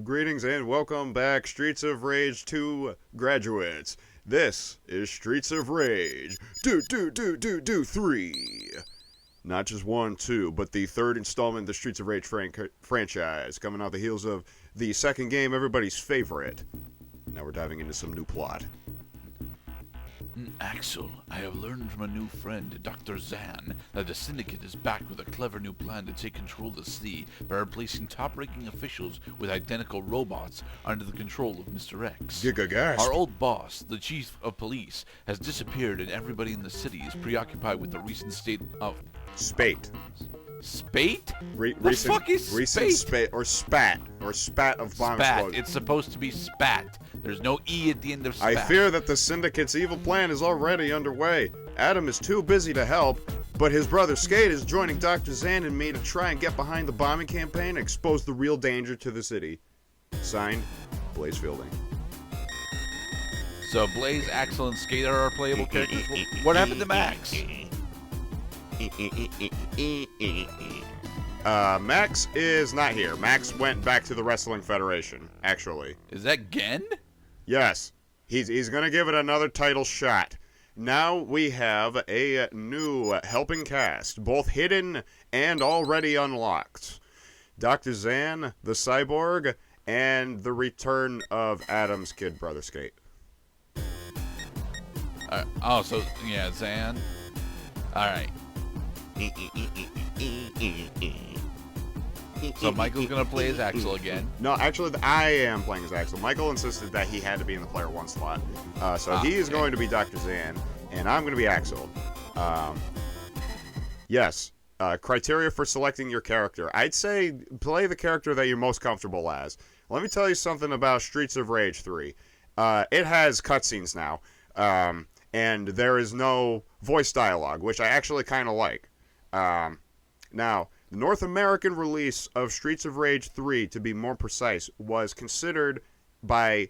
Greetings and welcome back, Streets of Rage 2 graduates. This is Streets of Rage 3. Not just 1, 2, but the third installment of the Streets of Rage franchise, coming off the heels of the second game, everybody's favorite. Now we're diving into some new plot. Axel, I have learned from a new friend, Dr. Zan, that the Syndicate is back with a clever new plan to take control of the city by replacing top-ranking officials with identical robots under the control of Mr. X. Giga-gasp. Our old boss, the chief of police, has disappeared and everybody in the city is preoccupied with the recent state of... Spate. Spate? The Recent, fuck is recent spate? Or spat of bomb Spat. explosion. It's supposed to be spat. There's no E at the end of spat. I fear that the Syndicate's evil plan is already underway. Adam is too busy to help, but his brother Skate is joining Dr. Zan and me to try and get behind the bombing campaign and expose the real danger to the city. Signed, Blaze Fielding. So Blaze, Axel, and Skate are our playable characters. What happened to Max? Max is not here. Max went back to the Wrestling Federation, actually. Is that Gen? Yes. He's gonna give it another title shot. Now we have a new helping cast, both hidden and already unlocked. Dr. Zan, the Cyborg, and the return of Adam's kid brother Skate. Yeah, Zan. Alright. So Michael's gonna play as Axel again. No, actually, I am playing as Axel. Michael insisted that he had to be in the player 1 slot. So he is going to be Dr. Zan, and I'm going to be Axel. Yes. Criteria for selecting your character. I'd say play the character that you're most comfortable as. Let me tell you something about Streets of Rage 3. It has cutscenes now, and there is no voice dialogue, which I actually kind of like. Now, the North American release of Streets of Rage 3, to be more precise, was considered by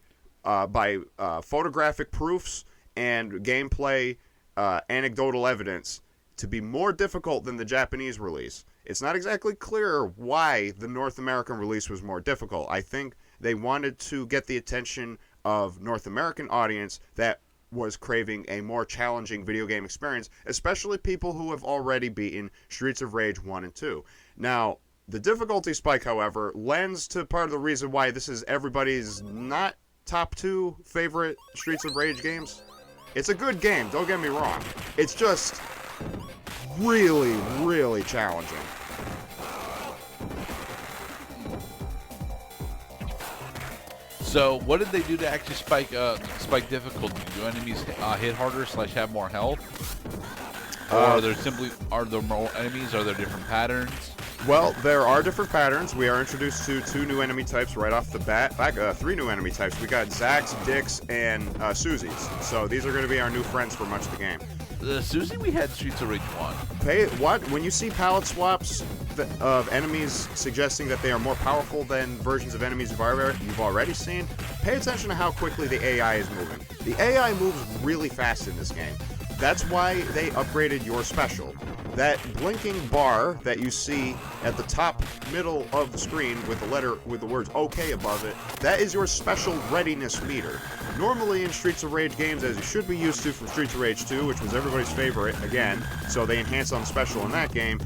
photographic proofs and gameplay anecdotal evidence to be more difficult than the Japanese release. It's not exactly clear why the North American release was more difficult. I think they wanted to get the attention of North American audience that was craving a more challenging video game experience, especially people who have already beaten Streets of Rage 1 and 2. Now, the difficulty spike, however, lends to part of the reason why this is everybody's not top 2 favorite Streets of Rage games. It's a good game, don't get me wrong. It's just really, really challenging. So what did they do to actually spike difficulty? Do enemies hit harder / have more health? Or are there more enemies? Are there different patterns? Well, there are different patterns. We are introduced to 2 new enemy types right off the bat. 3 new enemy types. We got Zax, Dix, and Susie's. So these are going to be our new friends for much of the game. Susie, we had Streets of Rage 1. When you see palette swaps of enemies suggesting that they are more powerful than versions of enemies you've already seen, pay attention to how quickly the AI is moving. The AI moves really fast in this game. That's why they upgraded your special. That blinking bar that you see at the top middle of the screen with the words OK above it, that is your special readiness meter. Normally in Streets of Rage games, as you should be used to from Streets of Rage 2, which was everybody's favorite, again, so they enhanced on the special in that game,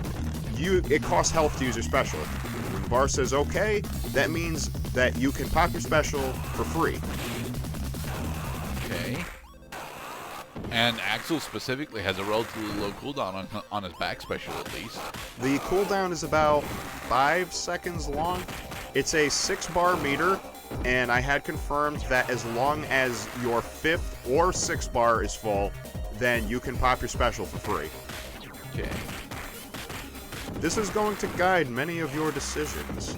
it costs health to use your special. When the bar says OK, that means that you can pop your special for free. Okay. And Axel specifically has a relatively low cooldown on his back special, at least. The cooldown is about 5 seconds long. It's a 6-bar meter, and I had confirmed that as long as your 5th or 6th bar is full, then you can pop your special for free. Okay. This is going to guide many of your decisions,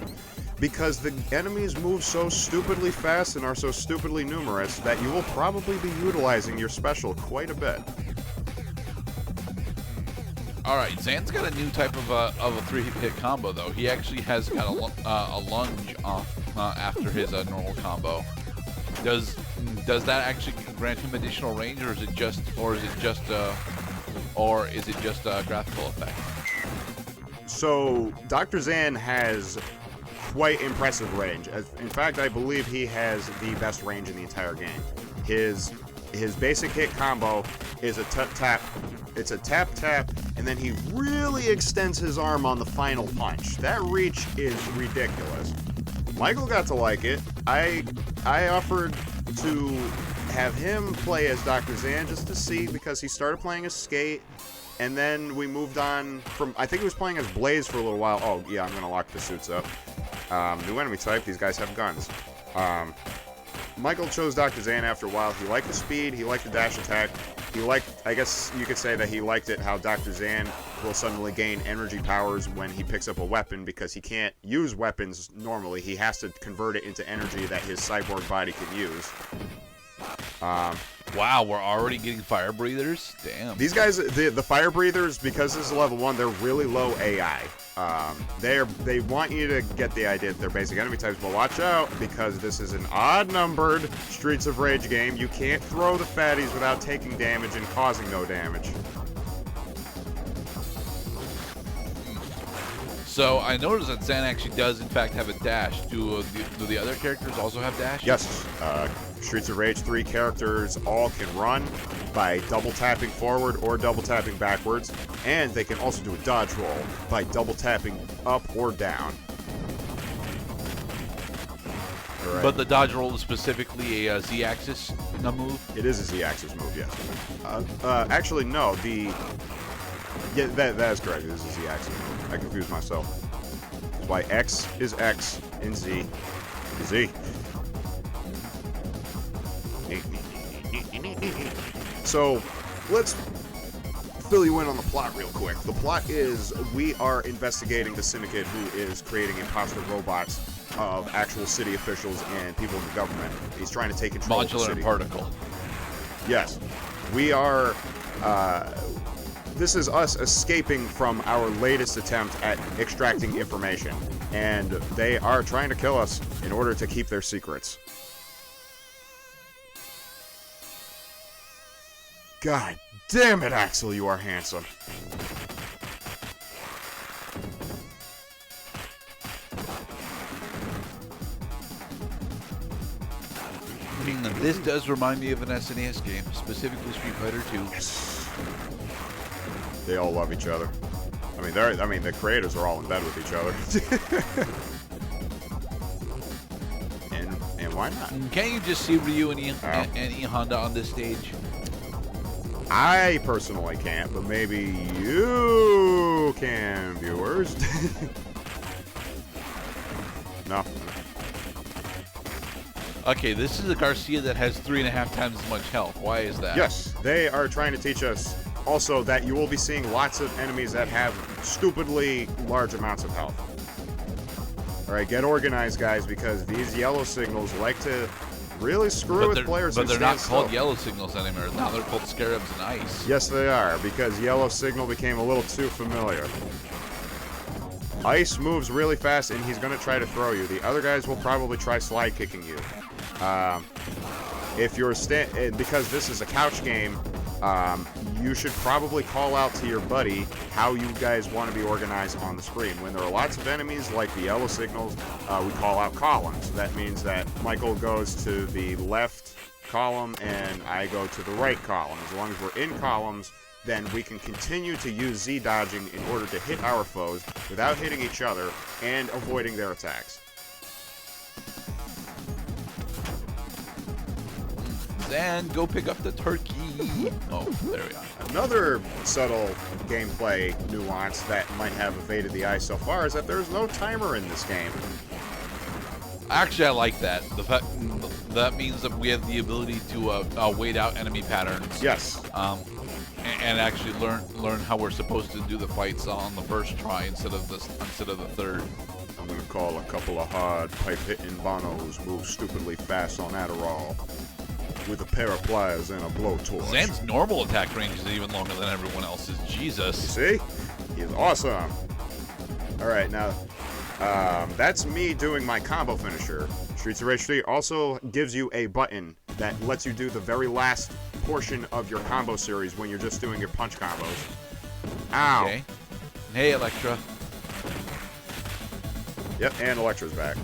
because the enemies move so stupidly fast and are so stupidly numerous that you will probably be utilizing your special quite a bit. Alright, Zan's got a new type of a 3-hit combo, though. He actually has got a lunge off after his normal combo. Does that actually grant him additional range, or is it just a graphical effect? So Dr. Zan has quite impressive range. In fact, I believe he has the best range in the entire game. His basic hit combo is a tap. It's a tap, and then he really extends his arm on the final punch. That reach is ridiculous. Michael got to like it. I offered to have him play as Dr. Zan just to see, because he started playing as Skate, and then we moved on from, I think he was playing as Blaze for a little while. Oh, yeah, I'm going to lock the suits up. New enemy type, these guys have guns. Michael chose Dr. Zan after a while. He liked the speed, he liked the dash attack, he liked, I guess you could say that he liked it how Dr. Zan will suddenly gain energy powers when he picks up a weapon, because he can't use weapons normally. He has to convert it into energy that his cyborg body can use. Wow, we're already getting fire breathers? Damn. These guys, the fire breathers, because this is level 1, they're really low AI. They want you to get the idea that they're basic enemy types, but watch out, because this is an odd-numbered Streets of Rage game. You can't throw the fatties without taking damage and causing no damage. So I noticed that Zan actually does, in fact, have a dash. Do the other characters also have dash? Yes. Streets of Rage 3 characters all can run by double tapping forward or double tapping backwards, and they can also do a dodge roll by double tapping up or down. Right. But the dodge roll is specifically a Z-axis move? It is a Z-axis move, yes. Actually, no. Yeah, that is correct. It is a Z-axis move. I confused myself. That's why X is X and Z is Z. So, let's fill you in on the plot real quick. The plot is we are investigating the syndicate who is creating imposter robots of actual city officials and people in the government. He's trying to take control of the city. Modular particle. Yes. We are... this is us escaping from our latest attempt at extracting information. And they are trying to kill us in order to keep their secrets. God damn it, Axel, you are handsome. This does remind me of an SNES game, specifically Street Fighter 2. Yes. They all love each other. I mean, the creators are all in bed with each other. and why not? Can't you just see Ryu and E Honda on this stage? I personally can't, but maybe you can, viewers. No. Okay, this is a Garcia that has 3.5 times as much health. Why is that? Yes, they are trying to teach us also that you will be seeing lots of enemies that have stupidly large amounts of health. Alright, get organized, guys, because these yellow signals like to really screw with players who stand still. But they're not called yellow signals anymore. Now they're called scarabs and ice. Yes, they are, because yellow signal became a little too familiar. Ice moves really fast, and he's going to try to throw you. The other guys will probably try slide kicking you. If you're because this is a couch game, you should probably call out to your buddy how you guys want to be organized on the screen. When there are lots of enemies, like the yellow signals, we call out columns. That means that Michael goes to the left column, and I go to the right column. As long as we're in columns, then we can continue to use Z-dodging in order to hit our foes without hitting each other and avoiding their attacks. And go pick up the turkey. Oh, there we are. Another subtle gameplay nuance that might have evaded the eye so far is that there's no timer in this game. Actually, I like that. The fact that means that we have the ability to wait out enemy patterns. Yes. And actually learn how we're supposed to do the fights on the first try instead of the third. I'm gonna call a couple of hard pipe-hitting bonos move stupidly fast on Adderall with a pair of pliers and a blowtorch. Zan's normal attack range is even longer than everyone else's. Jesus. You see? He's awesome. Alright, now, that's me doing my combo finisher. Streets of Rage 3 also gives you a button that lets you do the very last portion of your combo series when you're just doing your punch combos. Ow. Okay. Hey, Electra. Yep, and Electra's back.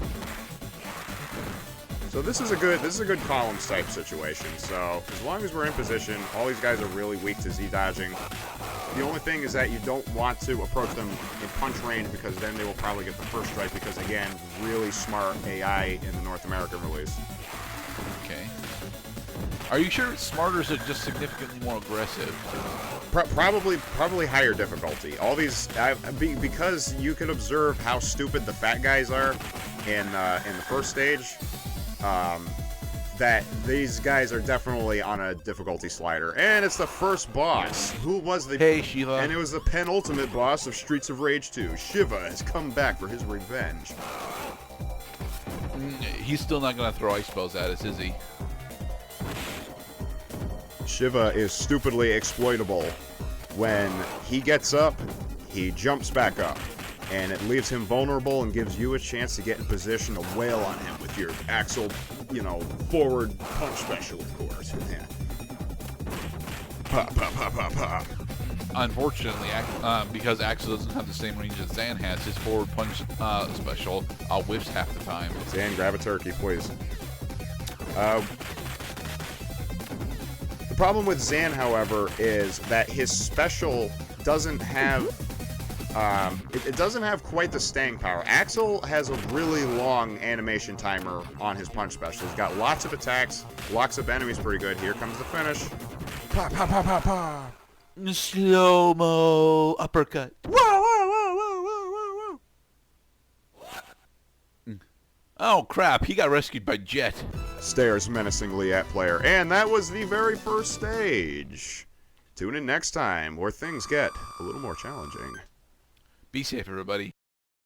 So this is a good columns type situation. So as long as we're in position, all these guys are really weak to Z dodging. The only thing is that you don't want to approach them in punch range because then they will probably get the first strike because, again, really smart AI in the North American release. Okay. Are you sure it's smarter or is it just significantly more aggressive? Probably higher difficulty. All these because you can observe how stupid the fat guys are in the first stage. That these guys are definitely on a difficulty slider. And it's the first boss. Who was the... Hey, Shiva. And it was the penultimate boss of Streets of Rage 2. Shiva has come back for his revenge. He's still not going to throw ice spells at us, is he? Shiva is stupidly exploitable. When he gets up, he jumps back up. And it leaves him vulnerable and gives you a chance to get in position to wail on him with your Axel, forward punch special, of course. Yeah. Pop, pop, pop, pop, pop. Unfortunately, because Axel doesn't have the same range as Zan has, his forward punch special whiffs half the time. Zan, grab a turkey, please. The problem with Zan, however, is that his special doesn't have... it doesn't have quite the staying power. Axel has a really long animation timer on his punch special. He's got lots of attacks, locks up enemies pretty good. Here comes the finish. Pa, pa, pa, pa, pa. Slow-mo uppercut. Whoa, whoa, whoa, whoa, whoa, whoa, whoa. Oh, crap. He got rescued by Jet. Stares menacingly at player. And that was the very first stage. Tune in next time where things get a little more challenging. Be safe, everybody.